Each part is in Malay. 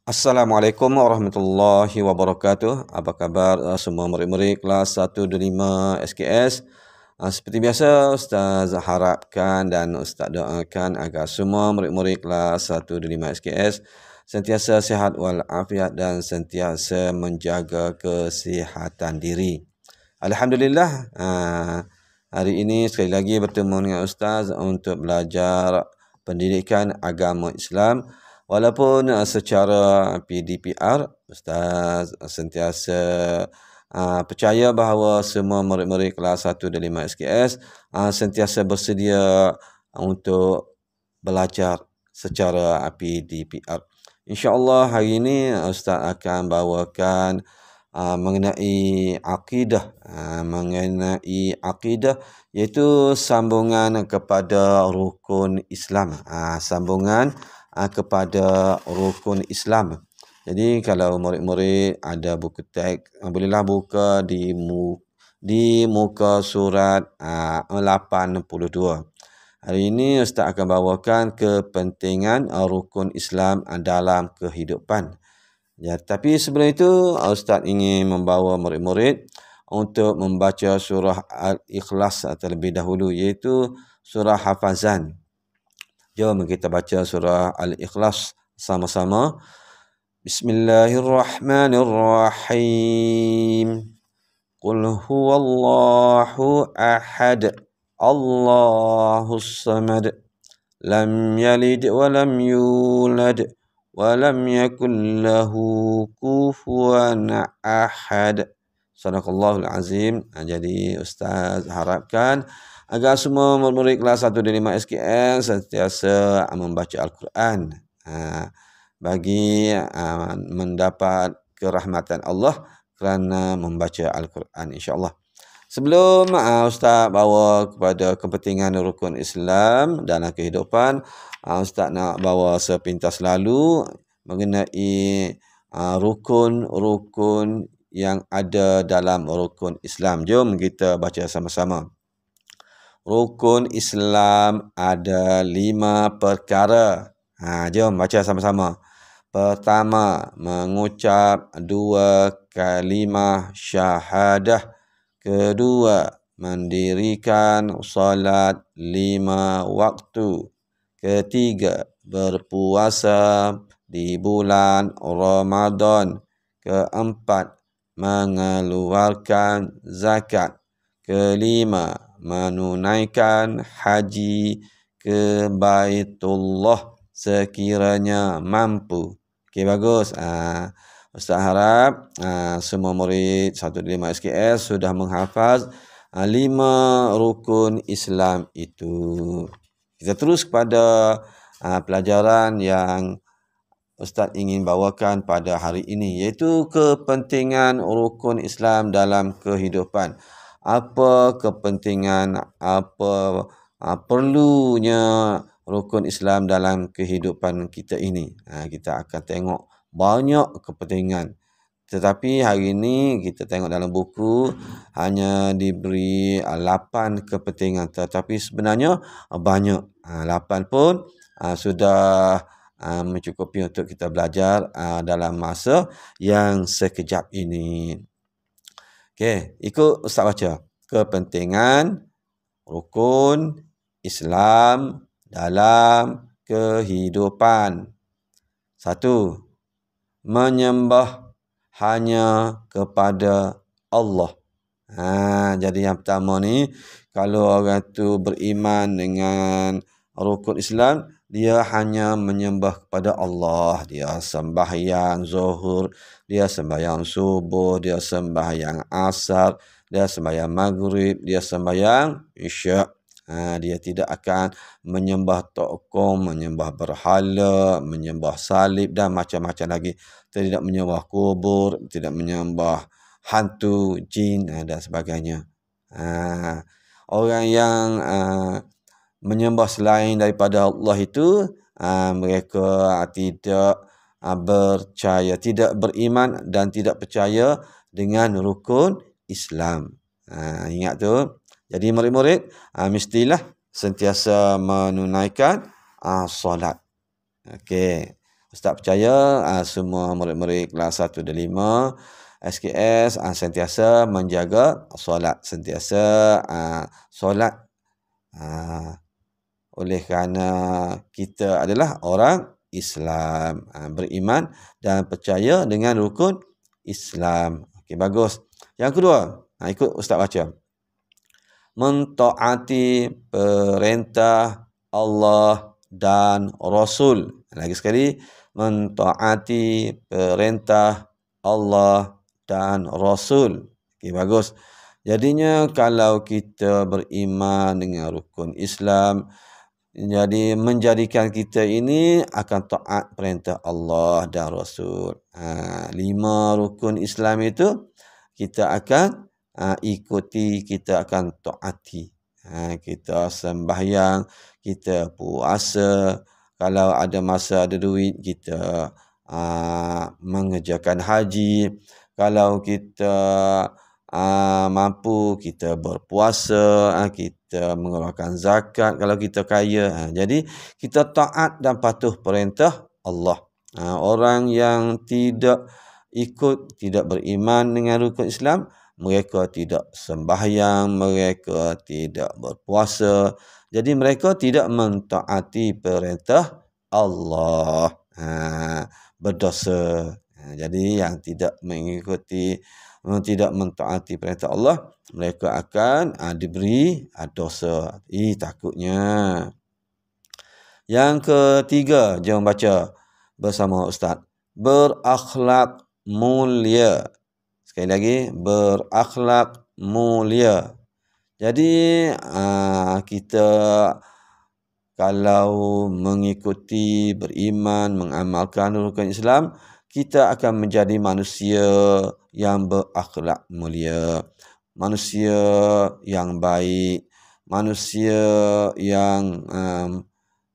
Assalamualaikum warahmatullahi wabarakatuh. Apa khabar semua murid-murid kelas 125 SKS? Seperti biasa, Ustaz harapkan dan Ustaz doakan agar semua murid-murid kelas 125 SKS sentiasa sihat walafiat dan sentiasa menjaga kesihatan diri. Alhamdulillah, hari ini sekali lagi bertemu dengan Ustaz untuk belajar pendidikan agama Islam. Walaupun secara PDPR, Ustaz sentiasa percaya bahawa semua murid-murid kelas 1 dan 5 SKS sentiasa bersedia untuk belajar secara PDPR. InsyaAllah hari ini Ustaz akan bawakan mengenai akidah iaitu sambungan kepada rukun Islam. Sambungan kepada rukun Islam. Jadi kalau murid-murid ada buku teks, bolehlah buka di muka surat 82. Hari ini Ustaz akan bawakan kepentingan rukun Islam dalam kehidupan. Ya, tapi sebelum itu Ustaz ingin membawa murid-murid untuk membaca surah Al-Ikhlas terlebih dahulu, iaitu surah hafazan. Jom kita baca surah Al-Ikhlas sama-sama. Bismillahirrahmanirrahim. Qul huwallahu ahad. Allahus samad. Lam yalid wa lam yulad. Wa lam yakul lahu kufuwan ahad. Sadaqallahul azim. Jadi Ustaz harapkan agar semua murid-murid kelas 1 dan 5 SKS sentiasa membaca Al-Quran bagi mendapat kerahmatan Allah kerana membaca Al-Quran, insya-Allah. Sebelum Ustaz bawa kepada kepentingan rukun Islam dalam kehidupan, Ustaz nak bawa sepintas lalu mengenai rukun-rukun yang ada dalam rukun Islam. Jom kita baca sama-sama. Rukun Islam ada 5 perkara. Jom baca sama-sama. Pertama, mengucap 2 kalimah syahadah. Kedua, mendirikan solat 5 waktu. Ketiga, berpuasa di bulan Ramadan. Keempat, mengeluarkan zakat. Kelima, menunaikan haji ke Baitullah sekiranya mampu. Okey, bagus. Ustaz harap semua murid 105 SKS sudah menghafaz 5 rukun Islam itu. Kita terus kepada pelajaran yang Ustaz ingin bawakan pada hari ini, iaitu kepentingan rukun Islam dalam kehidupan. Apa kepentingan, apa perlunya rukun Islam dalam kehidupan kita ini. Kita akan tengok banyak kepentingan. Tetapi hari ini kita tengok dalam buku hanya diberi 8 kepentingan. Tetapi sebenarnya banyak. 8 pun sudah mencukupi untuk kita belajar dalam masa yang sekejap ini. Okey, ikut Ustaz baca. Kepentingan rukun Islam dalam kehidupan. 1. Menyembah hanya kepada Allah. Jadi yang pertama ni, kalau orang tu beriman dengan rukun Islam, dia hanya menyembah kepada Allah. Dia sembahyang zuhur, dia sembahyang subuh, dia sembahyang asar, dia sembahyang maghrib, dia sembahyang isyak. Dia tidak akan menyembah tokoh, menyembah berhala, menyembah salib dan macam-macam lagi. Tidak menyembah kubur, tidak menyembah hantu, jin dan sebagainya. Orang yang menyembah selain daripada Allah itu, mereka tidak percaya, tidak beriman dan tidak percaya dengan rukun Islam. Ingat tu. Jadi murid-murid mestilah sentiasa menunaikan solat. Okey. Ustaz percaya semua murid-murid kelas 1 dan 5 SKS sentiasa menjaga solat, sentiasa solat oleh kerana kita adalah orang Islam, beriman dan percaya dengan rukun Islam. Okey, bagus. Yang kedua, ikut Ustaz baca. Mentaati perintah Allah dan Rasul. Lagi sekali, mentaati perintah Allah dan Rasul. Okey, bagus. Jadinya kalau kita beriman dengan rukun Islam, jadi menjadikan kita ini akan taat perintah Allah dan Rasul. 5 rukun Islam itu kita akan ikuti, kita akan taati. Kita sembahyang, kita puasa, kalau ada masa ada duit kita mengerjakan haji, kalau kita mampu kita berpuasa, kita mengeluarkan zakat kalau kita kaya. Jadi kita taat dan patuh perintah Allah. Orang yang tidak ikut, tidak beriman dengan rukun Islam, mereka tidak sembahyang, mereka tidak berpuasa. Jadi mereka tidak mentaati perintah Allah. Berdosa. Jadi yang tidak mengikuti, tidak mentaati perintah Allah, mereka akan diberi dosa. Takutnya. Yang ketiga, jom baca bersama Ustaz. Berakhlak mulia. Sekali lagi, berakhlak mulia. Jadi kita kalau mengikuti, beriman, mengamalkan rukun Islam, kita akan menjadi manusia yang berakhlak mulia, manusia yang baik, manusia yang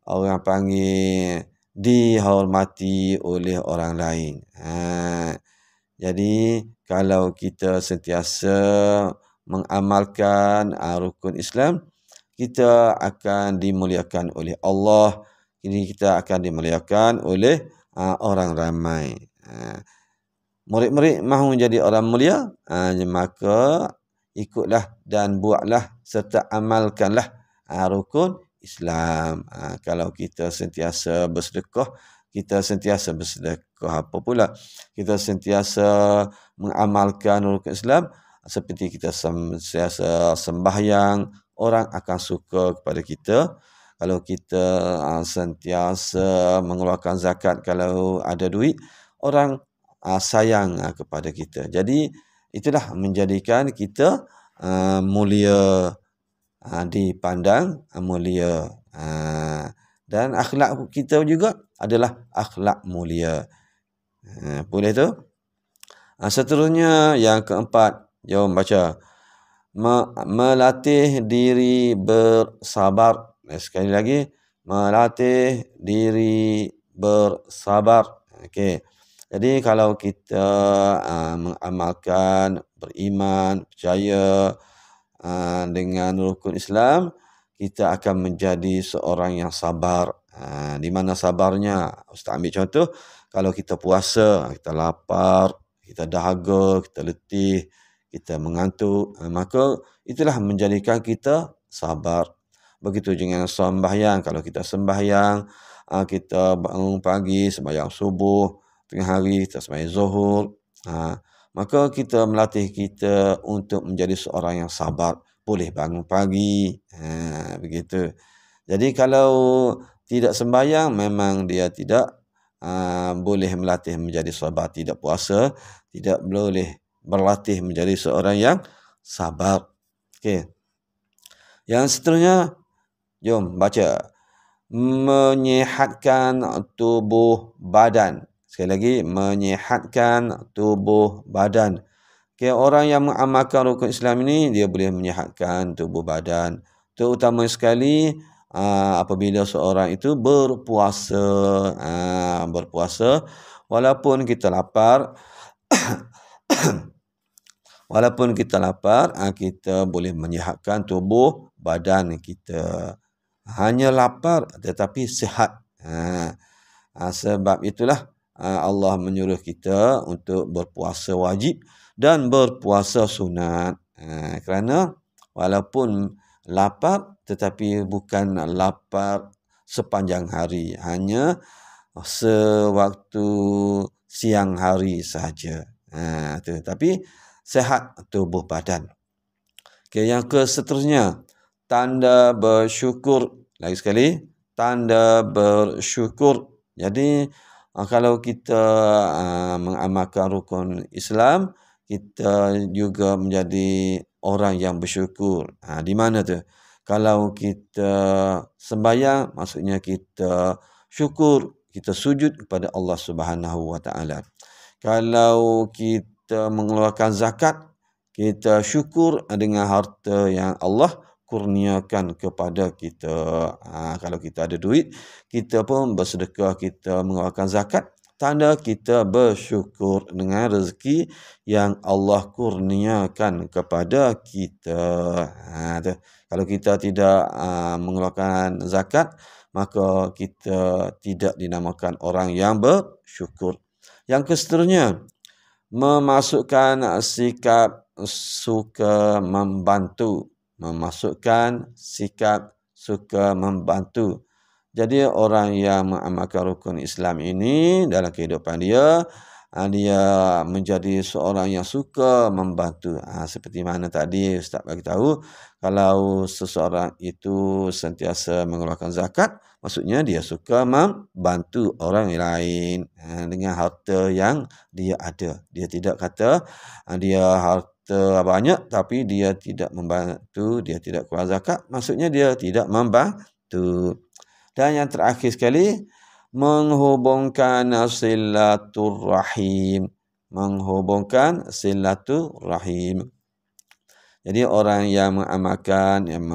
orang panggil dihormati oleh orang lain. Jadi kalau kita sentiasa mengamalkan rukun Islam, kita akan dimuliakan oleh Allah. Ini kita akan dimuliakan oleh orang ramai. Murid-murid mahu menjadi orang mulia, maka ikutlah dan buatlah serta amalkanlah rukun Islam. Kalau kita sentiasa bersedekah, kita sentiasa bersedekah apa pula? Kita sentiasa mengamalkan rukun Islam, seperti kita sentiasa sembahyang, orang akan suka kepada kita. Kalau kita sentiasa mengeluarkan zakat, kalau ada duit, orang sayang kepada kita. Jadi itulah menjadikan kita mulia, dipandang mulia. Dan akhlak kita juga adalah akhlak mulia. Boleh tu? Seterusnya yang keempat, jom baca. Melatih diri bersabar. Sekali lagi, melatih diri bersabar. Okey. Jadi kalau kita mengamalkan, beriman, percaya dengan rukun Islam, kita akan menjadi seorang yang sabar. Di mana sabarnya? Ustaz ambil contoh, kalau kita puasa, kita lapar, kita dahaga, kita letih, kita mengantuk, maka itulah menjadikan kita sabar. Begitu dengan sembahyang. Kalau kita sembahyang, kita bangun pagi, sembahyang subuh, tengah hari kita sembahyang zuhur, maka kita melatih kita untuk menjadi seorang yang sabar. Boleh bangun pagi, begitu. Jadi kalau tidak sembahyang, memang dia tidak boleh melatih menjadi sabar. Tidak puasa, tidak boleh berlatih menjadi seorang yang sabar. Okey. Yang seterusnya, jom baca. Menyihatkan tubuh badan. Sekali lagi, menyihatkan tubuh badan. Okay, orang yang mengamalkan rukun Islam ini, dia boleh menyihatkan tubuh badan. Terutama sekali apabila seorang itu berpuasa. Berpuasa, walaupun kita lapar, walaupun kita lapar, kita boleh menyihatkan tubuh badan kita. Hanya lapar tetapi sihat. Sebab itulah Allah menyuruh kita untuk berpuasa wajib dan berpuasa sunat. Kerana walaupun lapar tetapi bukan lapar sepanjang hari, hanya sewaktu siang hari sahaja. Tapi sehat tubuh badan. Okay, yang seterusnya, tanda bersyukur. Lagi sekali, tanda bersyukur. Jadi, kalau kita mengamalkan rukun Islam, kita juga menjadi orang yang bersyukur. Di mana tu? Kalau kita sembahyang, maksudnya kita syukur, kita sujud kepada Allah Subhanahu Wa Taala. Kalau kita mengeluarkan zakat, kita syukur dengan harta yang Allah kurniakan kepada kita. Kalau kita ada duit, kita pun bersedekah, kita mengeluarkan zakat, tanda kita bersyukur dengan rezeki yang Allah kurniakan kepada kita. Kalau kita tidak mengeluarkan zakat, maka kita tidak dinamakan orang yang bersyukur. Yang seterusnya, memasukkan sikap suka membantu. Memasukkan sikap suka membantu. Jadi orang yang mengamalkan rukun Islam ini dalam kehidupan dia, dia menjadi seorang yang suka membantu. Seperti mana tadi Ustaz bagi tahu, kalau seseorang itu sentiasa mengeluarkan zakat, maksudnya dia suka membantu orang lain dengan harta yang dia ada. Dia tidak kata dia harta banyak tapi dia tidak membantu, dia tidak keluar zakat, maksudnya dia tidak membantu. Dan yang terakhir sekali, menghubungkan silaturrahim. Menghubungkan silaturrahim. Jadi orang yang mengamalkan, yang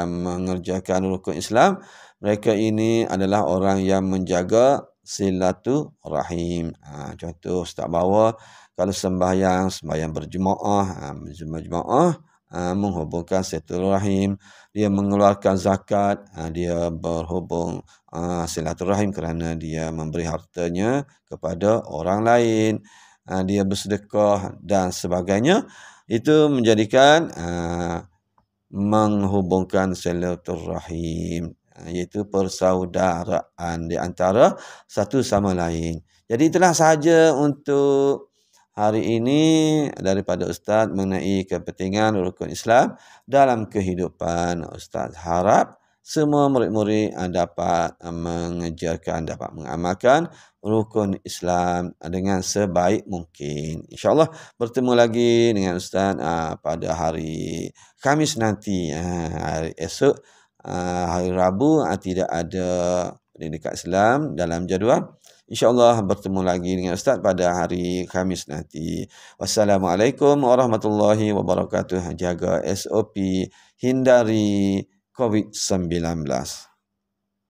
mengerjakan rukun Islam, mereka ini adalah orang yang menjaga silaturrahim. Contoh Ustaz bawa, kalau sembahyang berjemaah, menghubungkan silaturrahim. Dia mengeluarkan zakat, dia berhubung silaturrahim kerana dia memberi hartanya kepada orang lain. Dia bersedekah dan sebagainya. Itu menjadikan menghubungkan silaturrahim, iaitu persaudaraan di antara satu sama lain. Jadi itulah sahaja untuk hari ini daripada Ustaz mengenai kepentingan rukun Islam dalam kehidupan. Ustaz harap semua murid-murid dapat mengejarkan, dapat mengamalkan rukun Islam dengan sebaik mungkin. InsyaAllah bertemu lagi dengan Ustaz pada hari Khamis nanti. Hari esok, hari Rabu, tidak ada pendidikan Islam dalam jadual. InsyaAllah bertemu lagi dengan Ustaz pada hari Khamis nanti. Wassalamualaikum warahmatullahi wabarakatuh. Jaga SOP, hindari COVID-19.